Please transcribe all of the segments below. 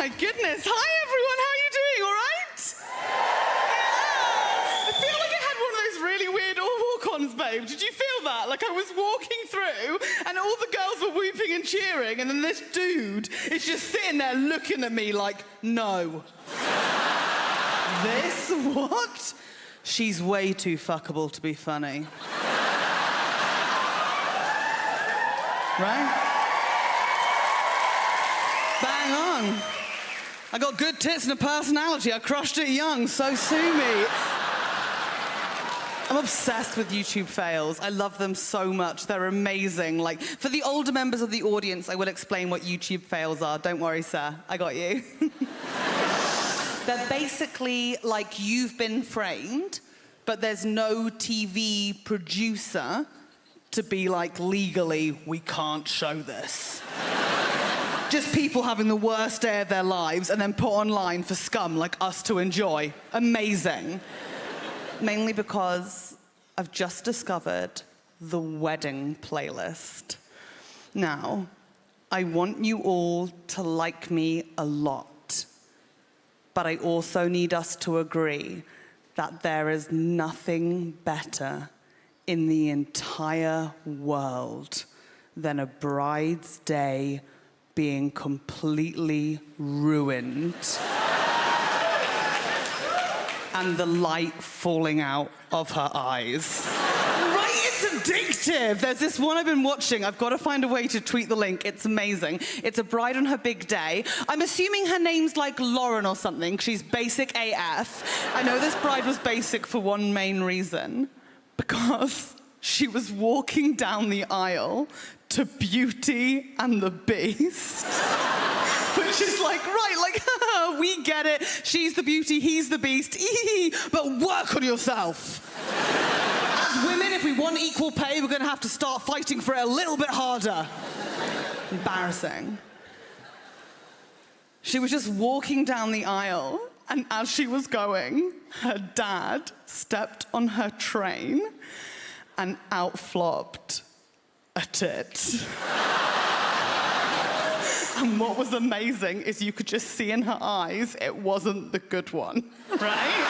my goodness. Hi, everyone. How are you doing? All right? Yeah. I feel like I had one of those really weird walk-ons, babe. Did you feel that? Like I was walking through and all the girls were whooping and cheering and then this dude is just sitting there looking at me like, no. This? What? She's way too fuckable to be funny. Right? Bang on. I got good tits and a personality. I crushed it young, so sue me. I'm obsessed with YouTube fails. I love them so much. They're amazing. Like, for the older members of the audience, I will explain what YouTube fails are. Don't worry, sir. I got you. They're basically like you've been framed, but there's no TV producer to be like, legally, we can't show this. Just people having the worst day of their lives and then put online for scum like us to enjoy. Amazing. Mainly because I've just discovered the wedding playlist. Now, I want you all to like me a lot, but I also need us to agree that there is nothing better in the entire world than a bride's day being completely ruined and the light falling out of her eyes. Right? It's addictive. There's this one I've been watching. I've got to find a way to tweet the link. It's amazing. It's a bride on her big day. I'm assuming her name's like Lauren or something. She's basic AF. I know this bride was basic for one main reason. Because she was walking down the aisle to Beauty and the Beast. Which is like, right, like, we get it. She's the beauty, he's the beast. But work on yourself. As women, if we want equal pay, we're gonna have to start fighting for it a little bit harder. Embarrassing. She was just walking down the aisle, and as she was going, her dad stepped on her train and out-flopped a tit. And what was amazing is you could just see in her eyes it wasn't the good one, right?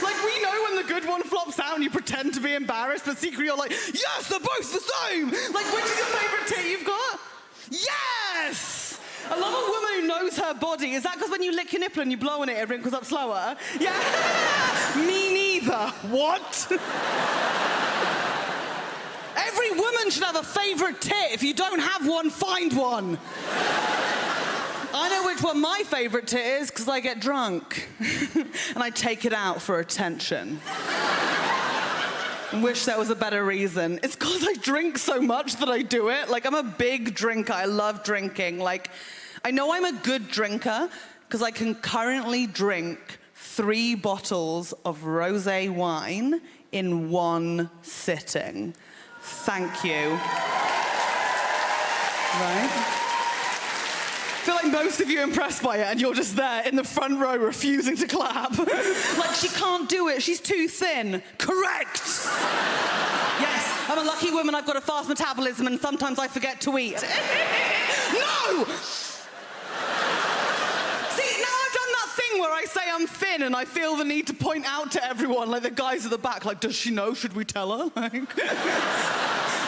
Like, we know when the good one flops out and you pretend to be embarrassed, but secretly you're like, yes, they're both the same! Like, which is your favorite tit you've got? Yes! I love a woman who knows her body. Is that because when you lick your nipple and you blow on it, it wrinkles up slower? Yeah! Me neither. What? Every woman should have a favorite tit. If you don't have one, find one. I know which one my favorite tit is because I get drunk. And I take it out for attention. Wish there was a better reason. It's because I drink so much that I do it. Like, I'm a big drinker. I love drinking. Like, I know I'm a good drinker because I can currently drink 3 bottles of rosé wine in one sitting. Thank you. Right? I feel like most of you are impressed by it and you're just there in the front row refusing to clap. Like, she can't do it, she's too thin. Correct! Yes, I'm a lucky woman, I've got a fast metabolism and sometimes I forget to eat. No! See, now I've done that thing where I say I'm thin and I feel the need to point out to everyone, like the guys at the back, like, does she know? Should we tell her? Like,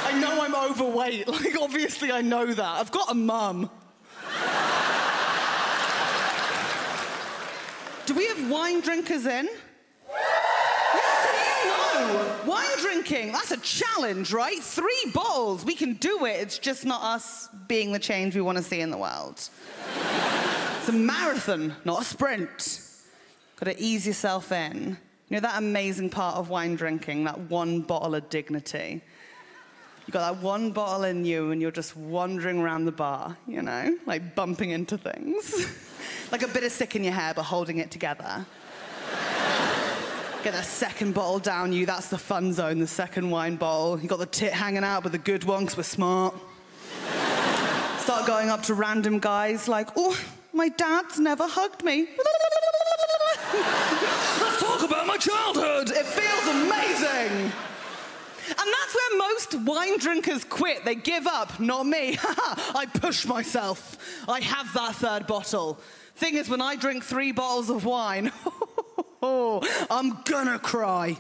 I know I'm overweight, like, obviously I know that. I've got a mum. Do we have wine drinkers in? Yes, you know. Wine drinking, that's a challenge, right? 3 bottles, we can do it. It's just not us being the change we want to see in the world. It's a marathon, not a sprint. Got to ease yourself in. You know that amazing part of wine drinking, that 1 bottle of dignity? You got that 1 bottle in you and you're just wandering around the bar, you know? Like bumping into things. Like a bit of sick in your hair, but holding it together. Get that 2nd bottle down you, that's the fun zone, the 2nd wine bottle. You got the tit hanging out, but the good one, because we're smart. Start going up to random guys like, oh, my dad's never hugged me. Let's talk about my childhood. It feels amazing. And that's where most wine drinkers quit. They give up. Not me. I push myself. I have that third bottle. Thing is, when I drink 3 bottles of wine, I'm gonna cry.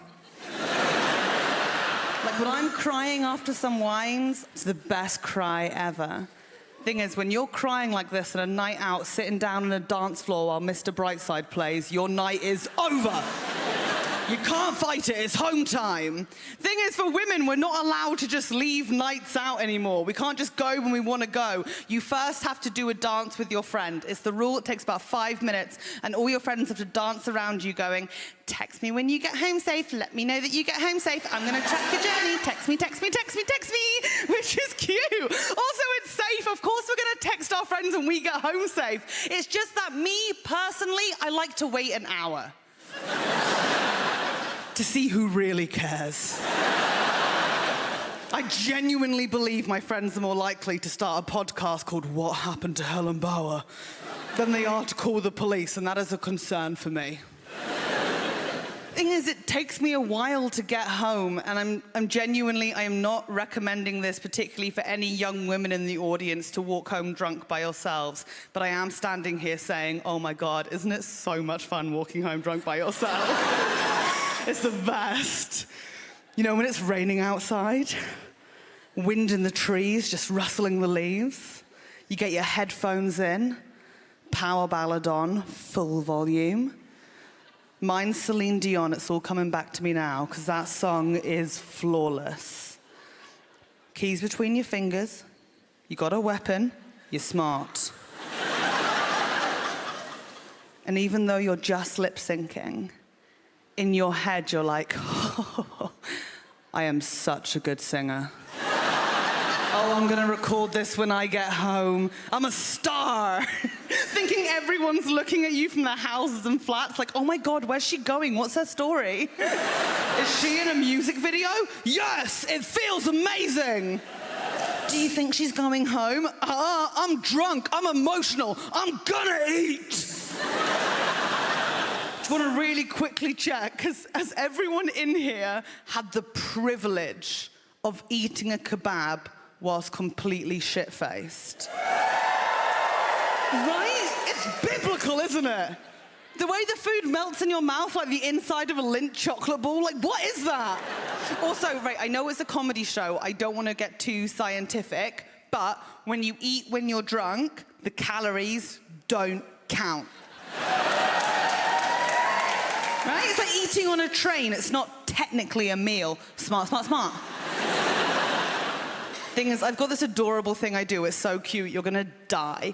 Like when I'm crying after some wines, it's the best cry ever. Thing is, when you're crying like this on a night out, sitting down on a dance floor while Mr. Brightside plays, your night is over. You can't fight it, it's home time. Thing is, for women, we're not allowed to just leave nights out anymore. We can't just go when we want to go. You first have to do a dance with your friend. It's the rule, it takes about 5 minutes, and all your friends have to dance around you going, text me when you get home safe, let me know that you get home safe, I'm gonna track your journey, text me, text me, text me, text me, which is cute. Also, it's safe, of course we're gonna text our friends when we get home safe. It's just that me, personally, I like to wait an hour. To see who really cares. I genuinely believe my friends are more likely to start a podcast called What Happened to Helen Bauer than they are to call the police, and that is a concern for me. Thing is, it takes me a while to get home, and I am not recommending this particularly for any young women in the audience to walk home drunk by yourselves, but I am standing here saying, oh my God, isn't it so much fun walking home drunk by yourself? It's the best. You know, when it's raining outside, wind in the trees, just rustling the leaves, you get your headphones in, power ballad on, full volume. Mine's Celine Dion, it's all coming back to me now, because that song is flawless. Keys between your fingers, you got a weapon, you're smart. And even though you're just lip syncing, in your head, you're like, oh, I am such a good singer. Oh, I'm gonna record this when I get home. I'm a star. Thinking everyone's looking at you from their houses and flats like, oh my God, where's she going? What's her story? Is she in a music video? Yes, it feels amazing. Do you think she's going home? I'm drunk, I'm emotional, I'm gonna eat. I want to really quickly check, because has everyone in here had the privilege of eating a kebab whilst completely shit-faced? Right? It's biblical, isn't it? The way the food melts in your mouth like the inside of a Lindt chocolate ball, like what is that? Also, right, I know it's a comedy show, I don't want to get too scientific, but when you eat when you're drunk, the calories don't count. Right? It's like eating on a train. It's not technically a meal. Smart, smart, smart. Thing is, I've got this adorable thing I do. It's so cute. You're gonna die.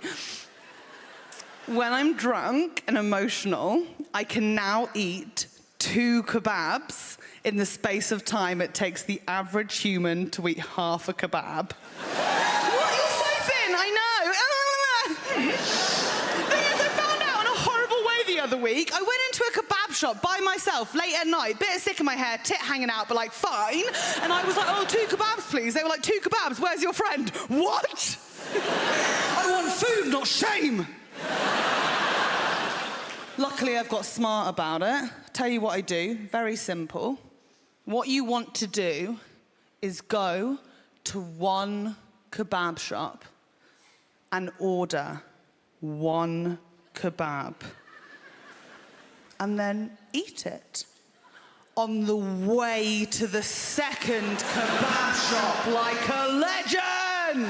When I'm drunk and emotional, I can now eat 2 kebabs in the space of time it takes the average human to eat half a kebab. What? You're so thin. I know. The other week, I went into a kebab shop by myself late at night, bit of sick in my hair, tit hanging out, but like fine. And I was like, oh, 2 kebabs, please. They were like, 2 kebabs, where's your friend? What? I want food, not shame. Luckily, I've got smart about it. Tell you what I do, very simple. What you want to do is go to one kebab shop and order 1 kebab. And then eat it on the way to the second kebab shop like a legend.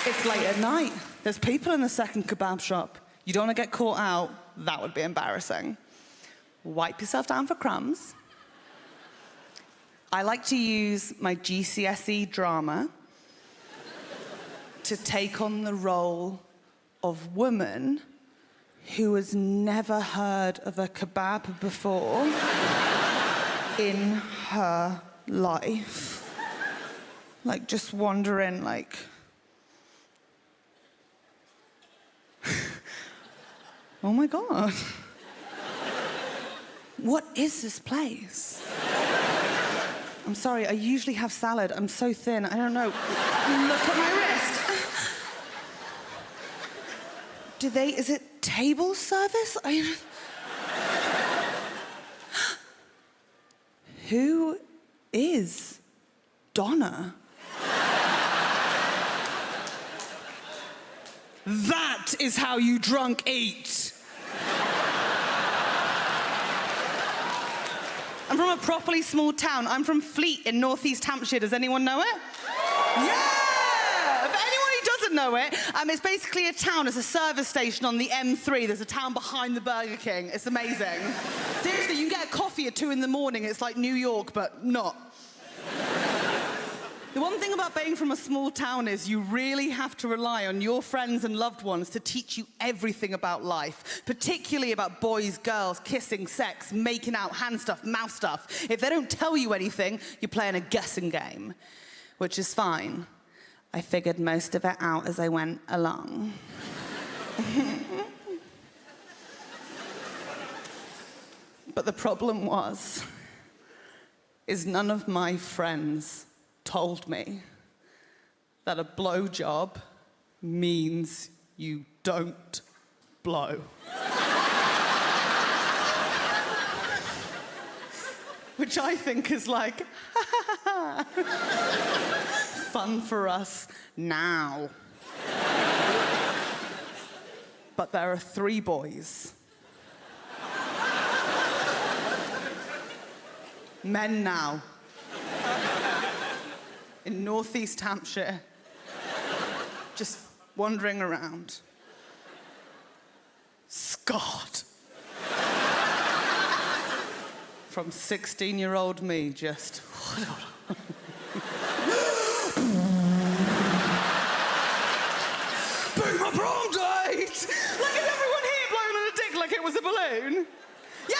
It's late at night. There's people in the second kebab shop. You don't want to get caught out. That would be embarrassing. Wipe yourself down for crumbs. I like to use my GCSE drama to take on the role of woman who has never heard of a kebab before in her life. Like, just wondering, like, oh my God. What is this place? I'm sorry, I usually have salad. I'm so thin, I don't know. Look at my wrist. Is it table service? Who is Donna? That is how you drunk eat. I'm from a properly small town. I'm from Fleet in northeast Hampshire. Does anyone know it? Yeah! For anyone who doesn't know it, it's basically a town. It's a service station on the M3. There's a town behind the Burger King. It's amazing. Seriously, you can get a coffee at 2 in the morning. It's like New York, but not. The one thing about being from a small town is you really have to rely on your friends and loved ones to teach you everything about life, particularly about boys, girls, kissing, sex, making out, hand stuff, mouth stuff. If they don't tell you anything, you're playing a guessing game, which is fine. I figured most of it out as I went along. But the problem is none of my friends told me that a blowjob means you don't blow. Which I think is like, fun for us now. But there are 3 boys. Men now. In northeast Hampshire, just wandering around. Scarred. From 16-year-old me, just... Be my prom date! Like, is everyone here blowing on a dick like it was a balloon? Yeah!